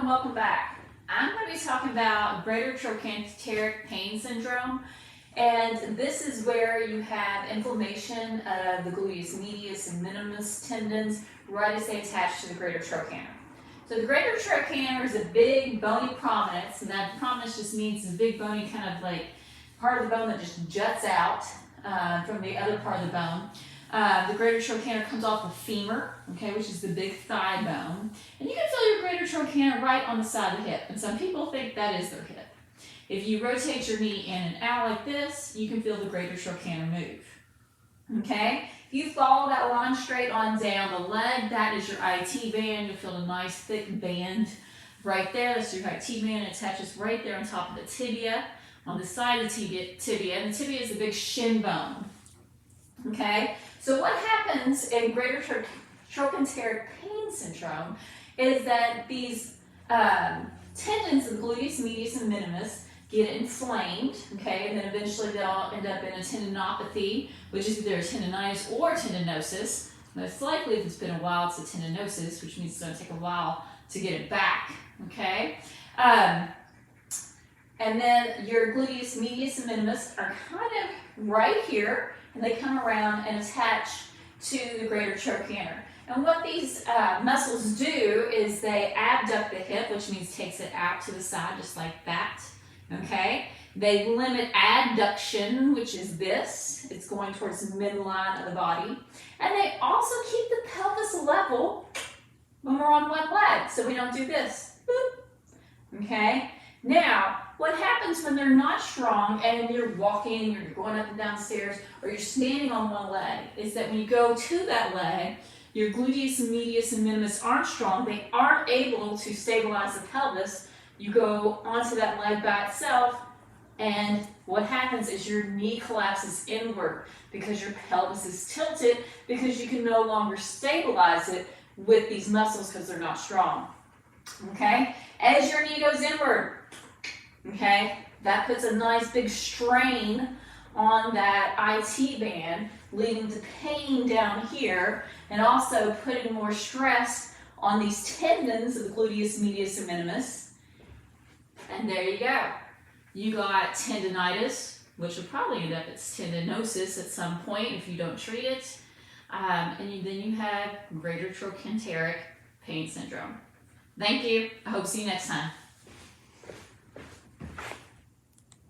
and welcome back. I'm going to be talking about greater trochanteric pain syndrome, and this is where you have inflammation of the gluteus medius and minimus tendons right as they attach to the greater trochanter. So the greater trochanter is a big bony prominence, and that prominence just means the big bony kind of like part of the bone that just juts out from the other part of the bone. The greater trochanter comes off the femur, okay, which is the big thigh bone. And you can feel your greater trochanter right on the side of the hip. And some people think that is their hip. If you rotate your knee in and out like this, you can feel the greater trochanter move. Okay? If you follow that line straight on down the leg, that is your IT band. You'll feel a nice thick band right there. That's your IT band. It attaches right there on top of the tibia, on the side of the tibia. And the tibia is the big shin bone. Okay? So what happens in greater trochanteric pain syndrome is that these tendons of the gluteus medius and minimus get inflamed, okay, and then eventually they'll end up in a tendinopathy, which is either a tendonitis or tendinosis. Most likely, if it's been a while, it's a tendinosis, which means it's going to take a while to get it back, okay? And then your gluteus medius and minimus are kind of right here, and they come around and attach to the greater trochanter. And what these muscles do is they abduct the hip, which means takes it out to the side just like that, okay? They limit adduction, which is this. It's going towards the midline of the body. And they also keep the pelvis level when we're on one leg, so we don't do this, boop, okay? Now, what happens when they're not strong and you're walking or you're going up and down stairs or you're standing on one leg is that when you go to that leg, your gluteus medius and minimus aren't strong. They aren't able to stabilize the pelvis. You go onto that leg by itself, and what happens is your knee collapses inward because your pelvis is tilted because you can no longer stabilize it with these muscles because they're not strong. Okay? As your knee goes inward, okay, that puts a nice big strain on that IT band, leading to pain down here, and also putting more stress on these tendons of the gluteus medius and minimus. And there you go. You got tendonitis, which will probably end up as tendinosis at some point if you don't treat it. And then you have greater trochanteric pain syndrome. Thank you. I hope to see you next time.